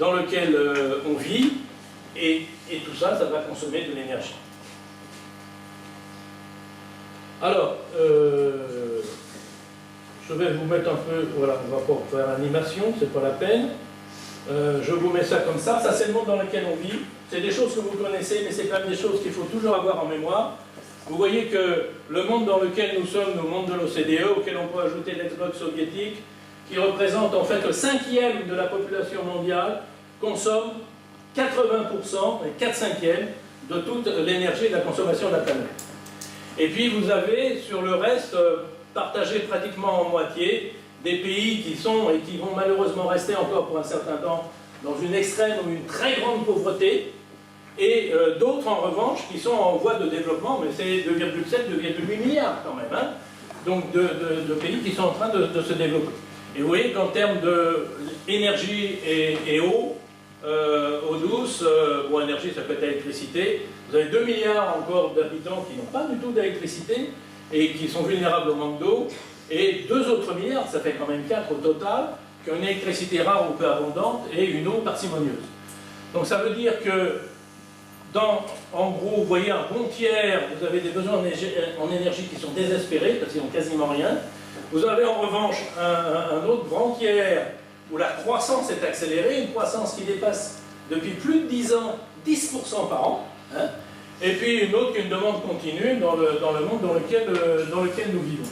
dans lequel on vit, et tout ça, ça va consommer de l'énergie. Alors, je vais vous mettre un peu, voilà, on va pas faire l'animation, c'est pas la peine. Je vous mets ça comme ça c'est le monde dans lequel on vit. C'est des choses que vous connaissez, mais c'est quand même des choses qu'il faut toujours avoir en mémoire. Vous voyez que le monde dans lequel nous sommes, le monde de l'OCDE, auquel on peut ajouter l'ex-bloc soviétique, qui représente en fait le 5e de la population mondiale, consomme 80% et 4/5 de toute l'énergie de la consommation de la planète. Et puis vous avez sur le reste, partagé pratiquement en moitié, des pays qui sont et qui vont malheureusement rester encore pour un certain temps dans une extrême ou une très grande pauvreté, et d'autres en revanche qui sont en voie de développement, mais c'est 2,7-2,8 milliards quand même, hein, donc de pays qui sont en train de se développer. Et vous voyez qu'en termes d'énergie et eau, eau douce, ou énergie ça peut être électricité, vous avez 2 milliards encore d'habitants qui n'ont pas du tout d'électricité et qui sont vulnérables au manque d'eau, et 2 autres milliards, ça fait quand même 4 au total, qui ont une électricité rare ou peu abondante et une eau parcimonieuse. Donc ça veut dire que, en gros, vous voyez un bon tiers, vous avez des besoins en énergie qui sont désespérés, parce qu'ils n'ont quasiment rien. Vous avez en revanche un autre grand tiers où la croissance est accélérée, une croissance qui dépasse depuis plus de 10 ans 10% par an, hein, et puis une autre qui est une demande continue dans le monde dans lequel nous vivons.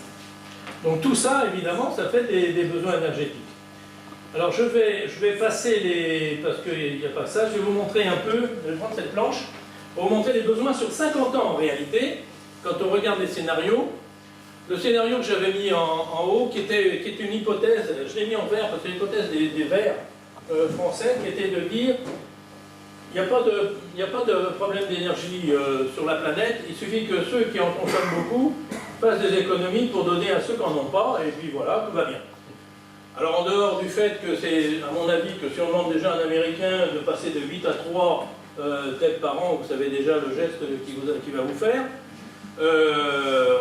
Donc tout ça, évidemment, ça fait des besoins énergétiques. Alors je vais passer parce qu'il n'y a pas ça, je vais vous montrer un peu, je vais prendre cette planche, pour vous montrer les besoins sur 50 ans en réalité, quand on regarde les scénarios. Le scénario que j'avais mis en haut, qui est une hypothèse, je l'ai mis en vert parce que c'est l'hypothèse des Verts français, qui était de dire il n'y a pas de problème d'énergie sur la planète, il suffit que ceux qui en consomment beaucoup fassent des économies pour donner à ceux qui n'en ont pas, et puis voilà, tout va bien. Alors en dehors du fait que c'est, à mon avis, que si on demande déjà à un Américain de passer de 8 à 3 têtes par an, vous savez déjà le geste qu'il va vous faire,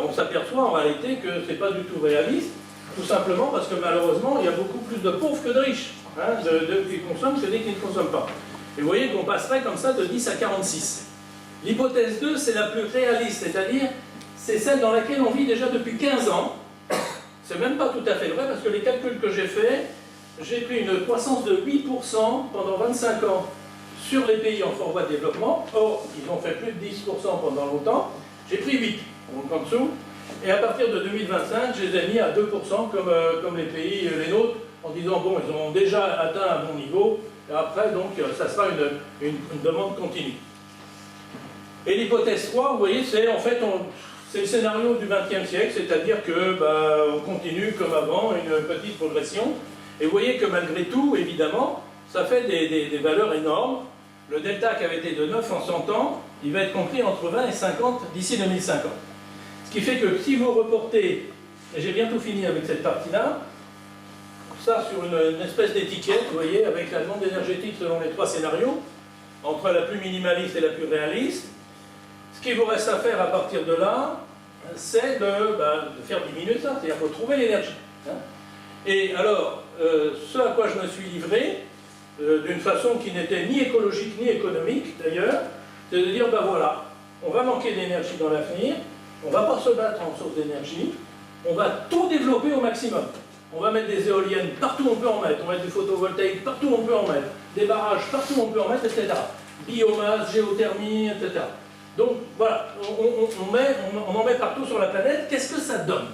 on s'aperçoit en réalité que ce n'est pas du tout réaliste, tout simplement parce que malheureusement, il y a beaucoup plus de pauvres que de riches, hein, qui consomment que des qui ne consomment pas. Et vous voyez qu'on passerait comme ça de 10 à 46. L'hypothèse 2, c'est la plus réaliste, c'est-à-dire, c'est celle dans laquelle on vit déjà depuis 15 ans. C'est même pas tout à fait vrai, parce que les calculs que j'ai faits, j'ai pris une croissance de 8% pendant 25 ans sur les pays en fort voie de développement. Or, ils ont fait plus de 10% pendant longtemps. J'ai pris 8, donc en dessous. Et à partir de 2025, je les ai mis à 2% comme les pays, les nôtres, en disant, bon, ils ont déjà atteint un bon niveau, et après, donc, ça sera une demande continue. Et l'hypothèse 3, vous voyez, c'est en fait, c'est le scénario du XXe siècle, c'est-à-dire que on continue comme avant, une petite progression. Et vous voyez que malgré tout, évidemment, ça fait des valeurs énormes. Le delta qui avait été de 9 en 100 ans, il va être compris entre 20 et 50 d'ici 2050. Ce qui fait que si vous reportez, et j'ai bientôt fini avec cette partie-là, ça sur une espèce d'étiquette, vous voyez, avec la demande énergétique selon les 3 scénarios, entre la plus minimaliste et la plus réaliste. Ce qu'il vous reste à faire à partir de là, c'est de faire diminuer ça, c'est-à-dire qu'il faut trouver l'énergie. Hein. Et alors, ce à quoi je me suis livré, d'une façon qui n'était ni écologique ni économique d'ailleurs, c'est de dire, voilà, on va manquer d'énergie dans l'avenir, on ne va pas se battre en source d'énergie, on va tout développer au maximum. On va mettre des éoliennes partout où on peut en mettre, on va mettre du photovoltaïque partout où on peut en mettre, des barrages partout où on peut en mettre, etc. Biomasse, géothermie, etc. Donc voilà, on en met partout sur la planète. Qu'est-ce que ça donne?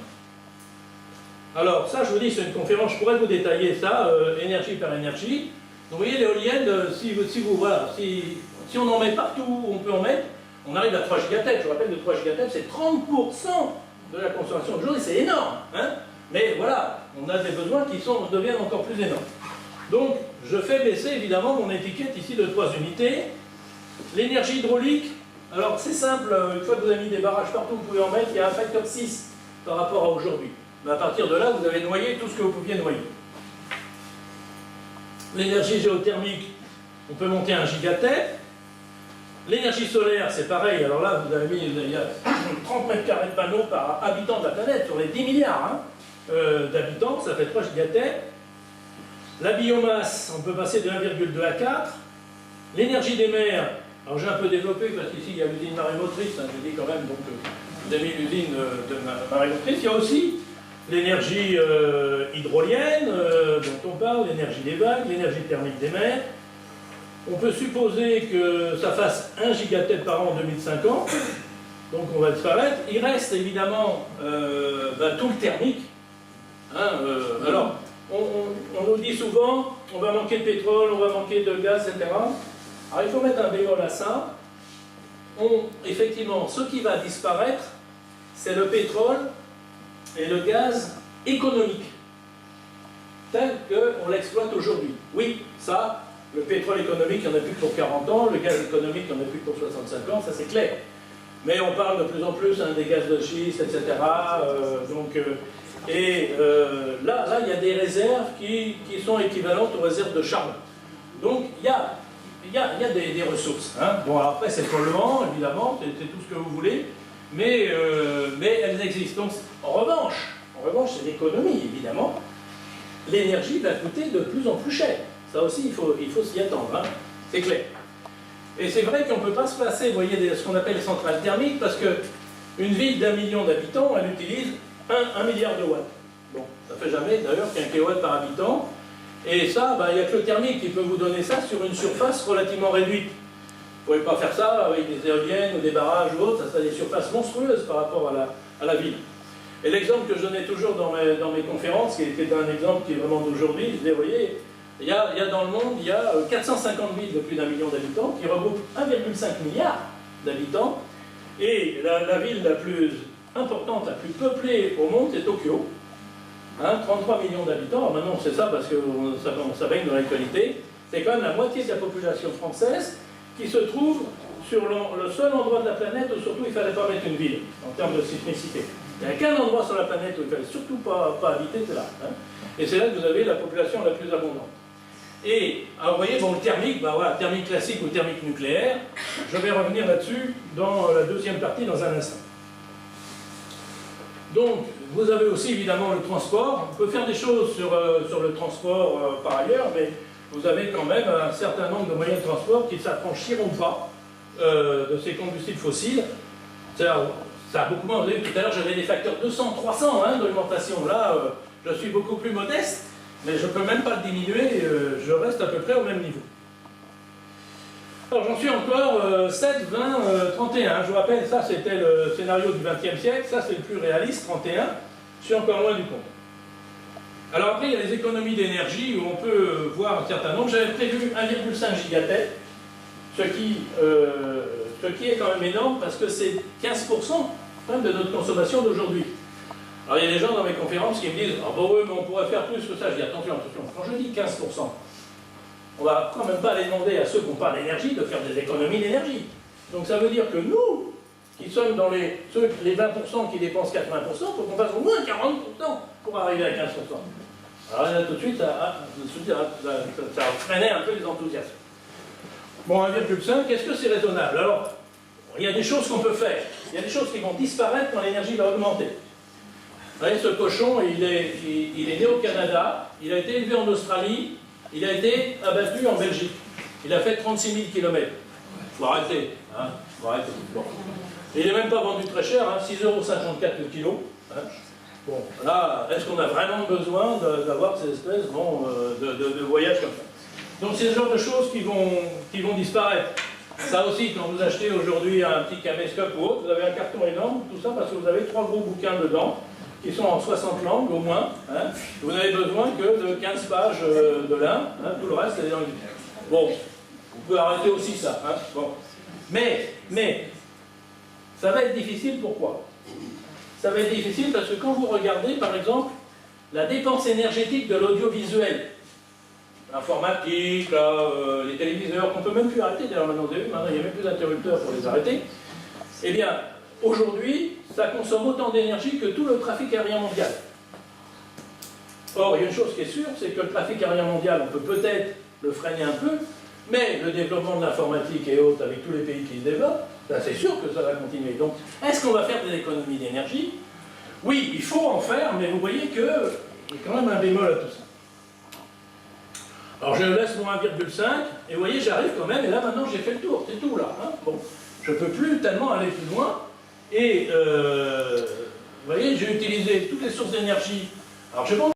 Alors ça, je vous dis, c'est une conférence, je pourrais vous détailler ça, énergie par énergie. Donc vous voyez, l'éolienne, si on en met partout où on peut en mettre, on arrive à 3 gigatètres. Je vous rappelle, de 3 gigatètres, c'est 30% de la consommation de journée, c'est énorme. Hein, mais voilà, on a des besoins qui deviennent encore plus énormes. Donc, je fais baisser évidemment mon étiquette ici de 3 unités. L'énergie hydraulique, alors c'est simple, une fois que vous avez mis des barrages partout, vous pouvez en mettre, il y a un facteur 6 par rapport à aujourd'hui. Mais à partir de là, vous avez noyé tout ce que vous pouviez noyer. L'énergie géothermique, on peut monter à 1 gigatètre. L'énergie solaire, c'est pareil. Alors là, vous avez mis, il y a 30 mètres carrés de panneaux par habitant de la planète, sur les 10 milliards d'habitants, ça fait 3 gigatètres. La biomasse, on peut passer de 1,2 à 4. L'énergie des mers, alors j'ai un peu développé parce qu'ici il y a l'usine marémotrice, hein, je dis quand même, donc vous avez l'usine de marémotrice. Il y a aussi l'énergie hydrolienne dont on parle, l'énergie des vagues, l'énergie thermique des mers. On peut supposer que ça fasse 1 gigatête par an en 2050, donc on va disparaître. Il reste évidemment tout le thermique. Hein, alors, on nous dit souvent, on va manquer de pétrole, on va manquer de gaz, etc. Alors il faut mettre un bémol à ça. Effectivement, ce qui va disparaître, c'est le pétrole et le gaz économique, tel qu'on l'exploite aujourd'hui. Oui, ça, le pétrole économique, il n'y en a plus que pour 40 ans, le gaz économique, il n'y en a plus que pour 65 ans, ça c'est clair. Mais on parle de plus en plus des gaz de schiste, etc. Là, il y a des réserves qui sont équivalentes aux réserves de charbon. Donc, il y a des ressources. Hein. Bon, alors après, c'est polluant, évidemment, c'est tout ce que vous voulez, mais elles existent. Donc, en revanche, c'est l'économie, évidemment. L'énergie va coûter de plus en plus cher. Ça aussi, il faut s'y attendre, hein. C'est clair. Et c'est vrai qu'on ne peut pas se passer, vous voyez, ce qu'on appelle les centrales thermiques, parce qu'une ville d'1 million d'habitants, elle utilise 1 milliard de watts. Bon, ça ne fait jamais, d'ailleurs, qu'un kilowatt par habitant. Et ça, il n'y a que le thermique qui peut vous donner ça sur une surface relativement réduite. Vous ne pouvez pas faire ça avec des éoliennes ou des barrages ou autres, ça serait des surfaces monstrueuses par rapport à la ville. Et l'exemple que je donnais toujours dans mes conférences, qui était un exemple qui est vraiment d'aujourd'hui, je disais, vous voyez, il y a dans le monde, il y a 450 villes de plus d'1 million d'habitants qui regroupent 1,5 milliard d'habitants. Et la ville la plus importante, la plus peuplée au monde, c'est Tokyo. 33 millions d'habitants. Maintenant, c'est ça parce que ça baigne dans l'actualité. C'est quand même la moitié de la population française qui se trouve sur le seul endroit de la planète où surtout il ne fallait pas mettre une ville en termes de sismicité. Il n'y a qu'un endroit sur la planète où il ne fallait surtout pas habiter, c'est là. Hein. Et c'est là que vous avez la population la plus abondante. Et, alors vous voyez, bon, le thermique, voilà, thermique classique ou thermique nucléaire, je vais revenir là-dessus dans la deuxième partie dans un instant. Donc, vous avez aussi évidemment le transport. On peut faire des choses sur le transport par ailleurs, mais vous avez quand même un certain nombre de moyens de transport qui ne s'affranchiront pas de ces combustibles fossiles. Ça a beaucoup moins. Vous avez vu, tout à l'heure, j'avais des facteurs 200, 300 d'augmentation. Là, je suis beaucoup plus modeste, mais je ne peux même pas le diminuer, je reste à peu près au même niveau. Alors j'en suis encore 7, 20, 31. Je vous rappelle, ça c'était le scénario du XXe siècle, ça c'est le plus réaliste, 31. Je suis encore loin du compte. Alors après, il y a les économies d'énergie où on peut voir un certain nombre. J'avais prévu 1,5 gigatête, ce qui est quand même énorme parce que c'est 15% quand même de notre consommation d'aujourd'hui. Alors il y a des gens dans mes conférences qui me disent « Ah bah oui, mais on pourrait faire plus que ça ». Je dis « Attention, quand je dis 15%, on ne va quand même pas aller demander à ceux qui n'ont pas d'énergie de faire des économies d'énergie. Donc ça veut dire que nous, qui sommes dans les 20% qui dépensent 80%, il faut qu'on fasse au moins 40% pour arriver à 15%. Alors là, tout de suite, ça freinait un peu les enthousiasmes. Bon, 1,5, est-ce que c'est raisonnable? Alors, il y a des choses qu'on peut faire. Il y a des choses qui vont disparaître quand l'énergie va augmenter. Vous voyez, ce cochon, il est né au Canada, il a été élevé en Australie, il a été abattu en Belgique. Il a fait 36 000 km. Il faut arrêter. Hein, faut arrêter. Bon. Et il n'est même pas vendu très cher, hein, 6,54 € le kilo. Hein. Bon, là, est-ce qu'on a vraiment besoin d'avoir ces espèces de voyages comme ça? Donc c'est ce genre de choses qui vont disparaître. Ça aussi, quand vous achetez aujourd'hui un petit caméscope ou autre, vous avez un carton énorme, tout ça parce que vous avez 3 gros bouquins dedans, qui sont en 60 langues au moins. Hein. Vous n'avez besoin que de 15 pages de l'un, hein, tout le reste est dans le livre. Bon, vous pouvez arrêter aussi ça. Hein. Bon. Mais, ça va être difficile, pourquoi? Ça va être difficile parce que quand vous regardez, par exemple, la dépense énergétique de l'audiovisuel, l'informatique, les téléviseurs, qu'on ne peut même plus arrêter, d'ailleurs maintenant il n'y a même plus d'interrupteurs pour les arrêter, eh bien, aujourd'hui, ça consomme autant d'énergie que tout le trafic aérien mondial. Or, il y a une chose qui est sûre, c'est que le trafic aérien mondial, on peut peut-être le freiner un peu, mais le développement de l'informatique et autres, avec tous les pays qui se développent, c'est sûr que ça va continuer. Donc, est-ce qu'on va faire des économies d'énergie? Oui, il faut en faire, mais vous voyez qu'il y a quand même un bémol à tout ça. Alors je laisse mon 1,5, et vous voyez, j'arrive quand même, et là maintenant j'ai fait le tour, c'est tout là. Hein. Bon, je ne peux plus tellement aller plus loin, et vous voyez, j'ai utilisé toutes les sources d'énergie. Alors je pense